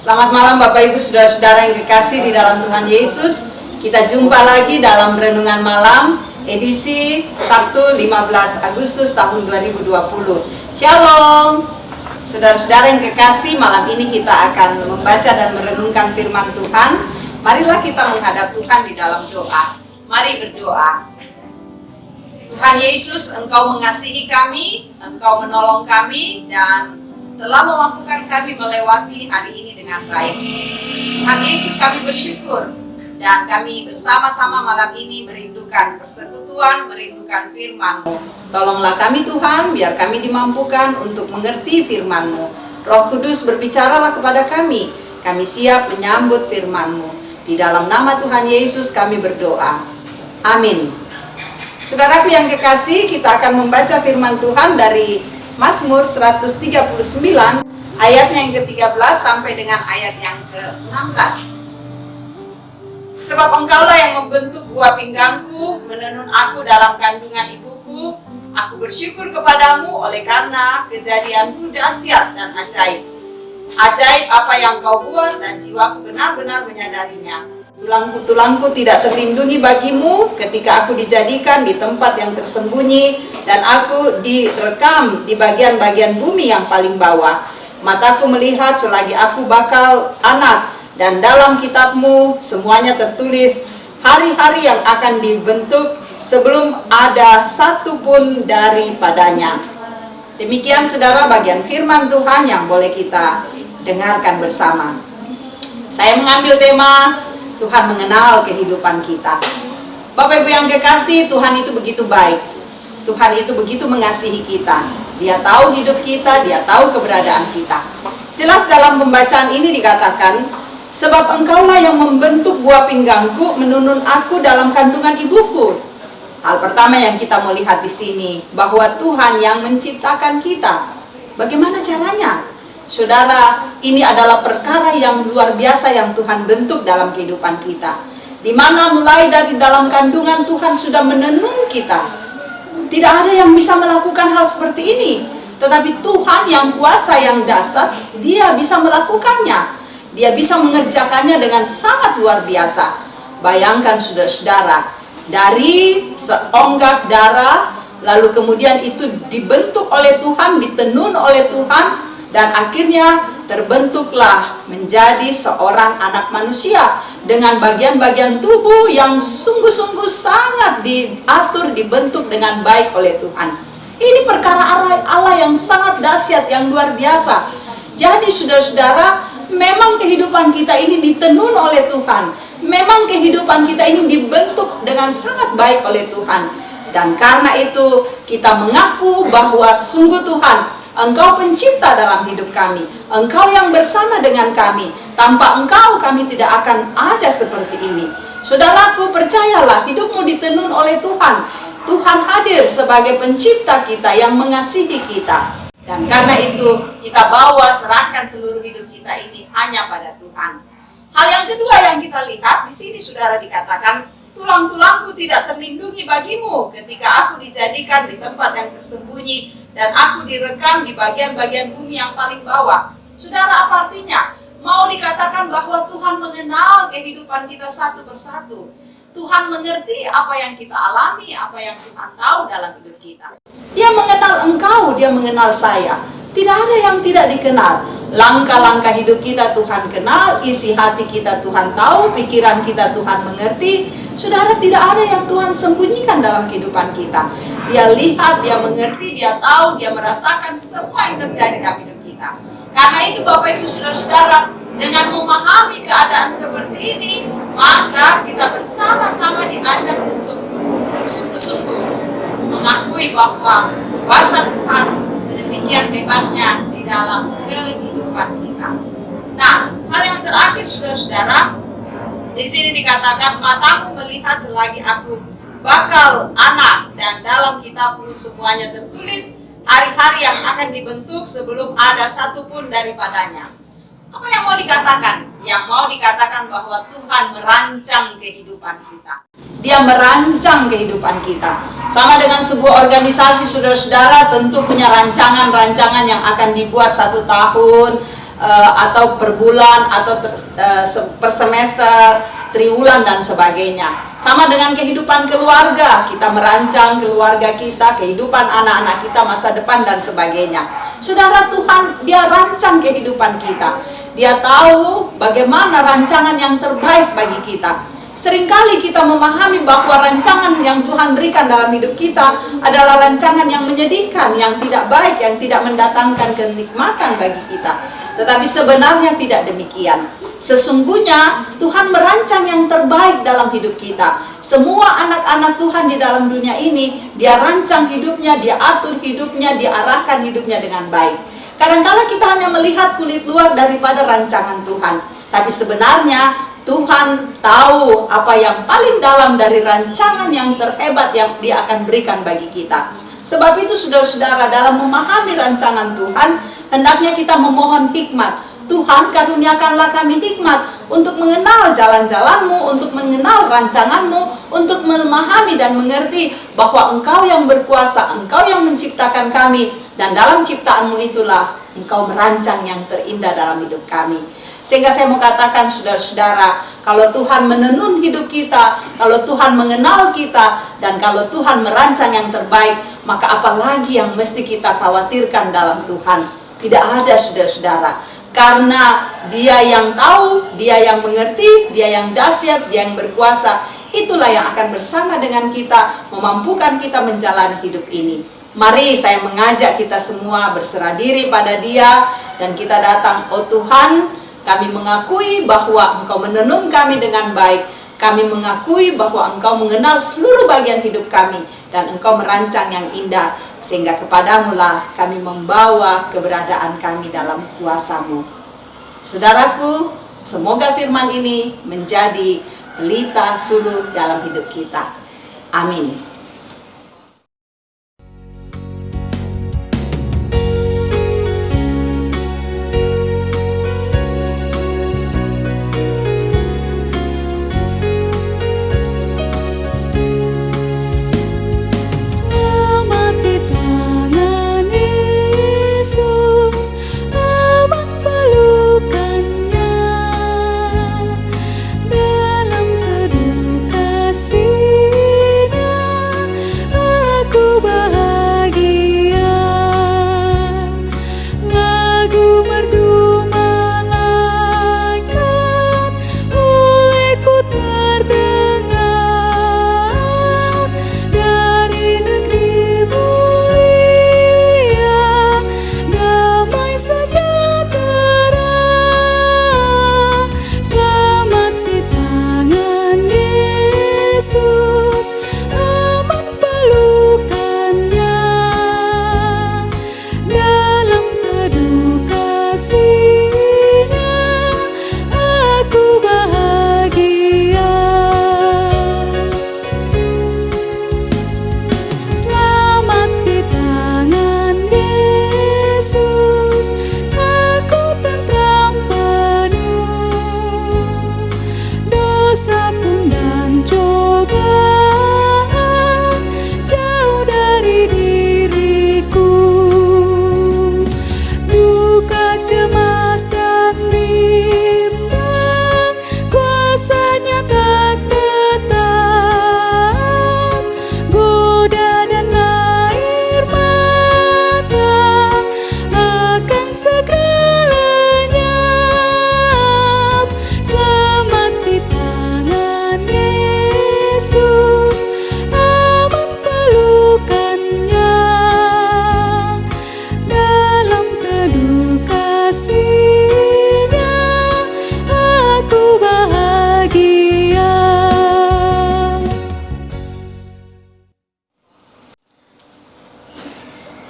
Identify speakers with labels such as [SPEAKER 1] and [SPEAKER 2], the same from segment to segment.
[SPEAKER 1] Selamat malam Bapak Ibu Saudara-saudara yang kekasih di dalam Tuhan Yesus. Kita jumpa lagi dalam Renungan Malam edisi Sabtu 15 Agustus tahun 2020. Shalom. Saudara-saudara yang kekasih, malam ini kita akan membaca dan merenungkan firman Tuhan. Marilah kita menghadap Tuhan di dalam doa. Mari berdoa. Tuhan Yesus, Engkau mengasihi kami, Engkau menolong kami, dan telah memampukan kami melewati hari ini dengan baik. Tuhan Yesus, kami bersyukur, dan kami bersama-sama malam ini merindukan persekutuan, merindukan firman-Mu. Tolonglah kami Tuhan, biar kami dimampukan untuk mengerti firman-Mu. Roh Kudus, berbicaralah kepada kami siap menyambut firman-Mu. Di dalam nama Tuhan Yesus kami berdoa. Amin. Saudaraku yang kekasih, kita akan membaca firman Tuhan dari Mazmur 139 ayatnya yang ke-13 sampai dengan ayat yang ke-16. Sebab Engkaulah yang membentuk buah pinggangku, menenun aku dalam kandungan ibuku. Aku bersyukur kepadamu oleh karena kejadianku dahsyat dan ajaib. Ajaib apa yang Kau buat, dan jiwaku benar-benar menyadarinya. Tulangku-tulangku tidak terlindungi bagimu ketika aku dijadikan di tempat yang tersembunyi dan aku direkam di bagian-bagian bumi yang paling bawah. Mataku melihat selagi aku bakal anak, dan dalam kitab-Mu semuanya tertulis hari-hari yang akan dibentuk sebelum ada satu pun daripadanya. Demikian saudara bagian firman Tuhan yang boleh kita dengarkan bersama. Saya mengambil tema Tuhan mengenal kehidupan kita. Bapak Ibu yang kekasih, Tuhan itu begitu baik. Tuhan itu begitu mengasihi kita. Dia tahu hidup kita, Dia tahu keberadaan kita. Jelas dalam pembacaan ini dikatakan, sebab Engkaulah yang membentuk buah pinggangku, menenun aku dalam kandungan ibuku. Hal pertama yang kita mau lihat di sini, bahwa Tuhan yang menciptakan kita. Bagaimana caranya? Saudara, ini adalah perkara yang luar biasa yang Tuhan bentuk dalam kehidupan kita. Di mana mulai dari dalam kandungan Tuhan sudah menenun kita. Tidak ada yang bisa melakukan hal seperti ini. Tetapi Tuhan yang kuasa, yang dahsyat, Dia bisa melakukannya. Dia bisa mengerjakannya dengan sangat luar biasa. Bayangkan saudara-saudara, dari seonggak darah, lalu kemudian itu dibentuk oleh Tuhan, ditenun oleh Tuhan, dan akhirnya terbentuklah menjadi seorang anak manusia dengan bagian-bagian tubuh yang sungguh-sungguh sangat diatur, dibentuk dengan baik oleh Tuhan. Ini perkara Allah yang sangat dahsyat, yang luar biasa. Jadi saudara-saudara, memang kehidupan kita ini ditenun oleh Tuhan. Memang kehidupan kita ini dibentuk dengan sangat baik oleh Tuhan. Dan karena itu kita mengaku bahwa sungguh Tuhan, Engkau pencipta dalam hidup kami. Engkau yang bersama dengan kami. Tanpa Engkau kami tidak akan ada seperti ini. Saudaraku, percayalah, hidupmu ditenun oleh Tuhan. Tuhan hadir sebagai pencipta kita yang mengasihi kita. Dan karena itu kita bawa, serahkan seluruh hidup kita ini hanya pada Tuhan. Hal yang kedua yang kita lihat di sini, saudara, dikatakan, tulang-tulangku tidak terlindungi bagimu ketika aku dijadikan di tempat yang tersembunyi dan aku direkam di bagian-bagian bumi yang paling bawah. Saudara, apa artinya? Mau dikatakan bahwa Tuhan mengenal kehidupan kita satu persatu. Tuhan mengerti apa yang kita alami, apa yang Tuhan tahu dalam hidup kita. Dia mengenal engkau, Dia mengenal saya. Tidak ada yang tidak dikenal. Langkah-langkah hidup kita Tuhan kenal, isi hati kita Tuhan tahu, pikiran kita Tuhan mengerti. Saudara, tidak ada yang Tuhan sembunyikan dalam kehidupan kita. Dia lihat, Dia mengerti, Dia tahu, Dia merasakan semua yang terjadi dalam hidup kita. Karena itu Bapak Ibu Saudara-saudara, dengan memahami keadaan seperti ini, maka kita bersama-sama diajak untuk sungguh-sungguh mengakui bahwa kuasa Tuhan sedemikian hebatnya di dalam kehidupan kita. Nah, hal yang terakhir saudara-saudara, di sini dikatakan matamu melihat selagi aku bakal anak, dan dalam kitab-Mu semuanya tertulis hari-hari yang akan dibentuk sebelum ada satupun daripadanya. Apa yang mau dikatakan? Yang mau dikatakan bahwa Tuhan merancang kehidupan kita. Dia merancang kehidupan kita. Sama dengan sebuah organisasi, saudara-saudara tentu punya rancangan-rancangan yang akan dibuat 1 tahun, atau per bulan atau per semester, triwulan dan sebagainya. Sama dengan kehidupan keluarga, kita merancang keluarga kita, kehidupan anak-anak kita, masa depan dan sebagainya. Saudara, Tuhan dia rancang kehidupan kita. Dia tahu bagaimana rancangan yang terbaik bagi kita. Seringkali kita memahami bahwa rancangan yang Tuhan berikan dalam hidup kita adalah rancangan yang menyedihkan, yang tidak baik, yang tidak mendatangkan kenikmatan bagi kita. Tetapi sebenarnya tidak demikian. Sesungguhnya Tuhan merancang yang terbaik dalam hidup kita. Semua anak-anak Tuhan di dalam dunia ini, Dia rancang hidupnya, Dia atur hidupnya, Dia arahkan hidupnya dengan baik. Kadang-kala kita hanya melihat kulit luar daripada rancangan Tuhan. Tapi sebenarnya Tuhan tahu apa yang paling dalam dari rancangan yang terhebat yang Dia akan berikan bagi kita. Sebab itu saudara-saudara, dalam memahami rancangan Tuhan, hendaknya kita memohon hikmat. Tuhan, karuniakanlah kami hikmat untuk mengenal jalan-jalan-Mu, untuk mengenal rancangan-Mu, untuk memahami dan mengerti bahwa Engkau yang berkuasa, Engkau yang menciptakan kami, dan dalam ciptaan-Mu itulah Engkau merancang yang terindah dalam hidup kami. Sehingga saya mau katakan saudara-saudara, kalau Tuhan menenun hidup kita, kalau Tuhan mengenal kita, dan kalau Tuhan merancang yang terbaik, maka apalagi yang mesti kita khawatirkan dalam Tuhan? Tidak ada, saudara-saudara. Karena Dia yang tahu, Dia yang mengerti, Dia yang dahsyat, Dia yang berkuasa, itulah yang akan bersama dengan kita, memampukan kita menjalani hidup ini. Mari saya mengajak kita semua berserah diri pada Dia, dan kita datang, oh Tuhan, kami mengakui bahwa Engkau menenun kami dengan baik. Kami mengakui bahwa Engkau mengenal seluruh bagian hidup kami, dan Engkau merancang yang indah, sehingga kepadamu lah kami membawa keberadaan kami dalam kuasa-Mu. Saudaraku, semoga firman ini menjadi pelita suluk dalam hidup kita. Amin.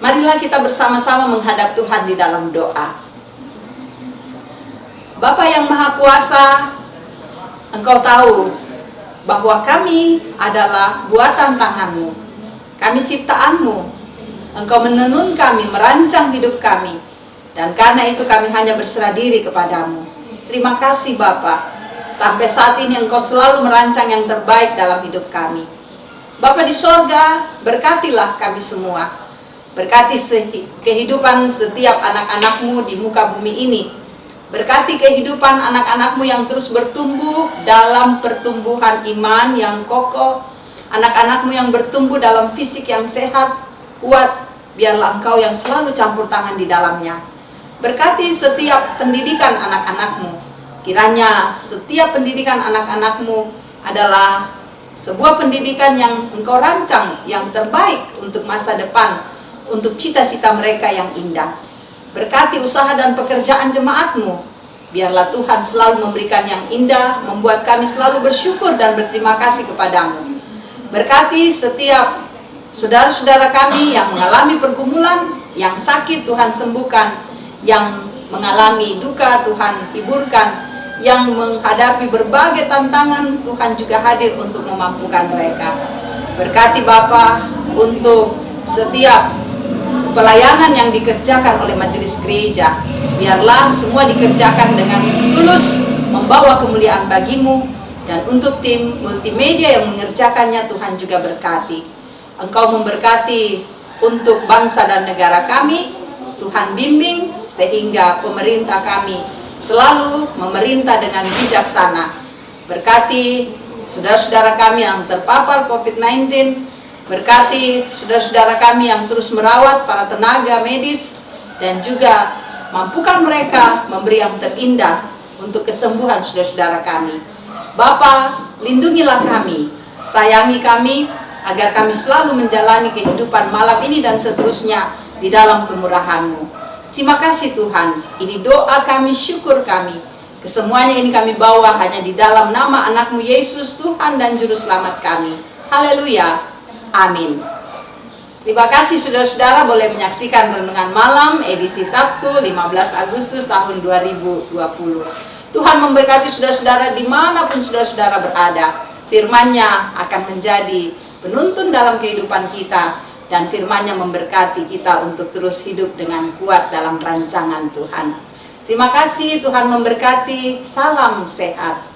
[SPEAKER 1] Marilah kita bersama-sama menghadap Tuhan di dalam doa. Bapa yang Maha Kuasa, Engkau tahu bahwa kami adalah buatan tangan-Mu. Kami ciptaan-Mu. Engkau menenun kami, merancang hidup kami. Dan karena itu kami hanya berserah diri kepadamu. Terima kasih Bapa. Sampai saat ini Engkau selalu merancang yang terbaik dalam hidup kami. Bapa di sorga, berkatilah kami semua. Berkati kehidupan setiap anak-anak-Mu di muka bumi ini. Berkati kehidupan anak-anak-Mu yang terus bertumbuh dalam pertumbuhan iman yang kokoh, anak-anak-Mu yang bertumbuh dalam fisik yang sehat, kuat, biarlah Engkau yang selalu campur tangan di dalamnya. Berkati setiap pendidikan anak-anak-Mu. Kiranya setiap pendidikan anak-anak-Mu adalah sebuah pendidikan yang Engkau rancang yang terbaik untuk masa depan, untuk cita-cita mereka yang indah. Berkati usaha dan pekerjaan jemaat-Mu. Biarlah Tuhan selalu memberikan yang indah, membuat kami selalu bersyukur dan berterima kasih kepadamu. Berkati setiap saudara-saudara kami yang mengalami pergumulan, yang sakit Tuhan sembuhkan, yang mengalami duka Tuhan hiburkan, yang menghadapi berbagai tantangan Tuhan juga hadir untuk memampukan mereka. Berkati Bapa untuk setiap pelayanan yang dikerjakan oleh majelis gereja, biarlah semua dikerjakan dengan tulus membawa kemuliaan bagi-Mu, dan untuk tim multimedia yang mengerjakannya Tuhan juga berkati. Engkau memberkati untuk bangsa dan negara kami, Tuhan bimbing sehingga pemerintah kami selalu memerintah dengan bijaksana. Berkati saudara-saudara kami yang terpapar COVID-19, berkati saudara-saudara kami yang terus merawat para tenaga medis, dan juga mampukan mereka memberi yang terindah untuk kesembuhan saudara-saudara kami. Bapa, lindungilah kami, sayangi kami, agar kami selalu menjalani kehidupan malam ini dan seterusnya di dalam kemurahan-Mu. Terima kasih Tuhan, ini doa kami, syukur kami. Kesemuanya ini kami bawa hanya di dalam nama anak-Mu Yesus, Tuhan dan Juru Selamat kami. Haleluya. Amin. Terima kasih saudara-saudara boleh menyaksikan Renungan Malam edisi Sabtu 15 Agustus tahun 2020. Tuhan memberkati saudara-saudara dimanapun saudara-saudara berada. Firman-Nya akan menjadi penuntun dalam kehidupan kita, dan firman-Nya memberkati kita untuk terus hidup dengan kuat dalam rancangan Tuhan. Terima kasih, Tuhan memberkati. Salam sehat.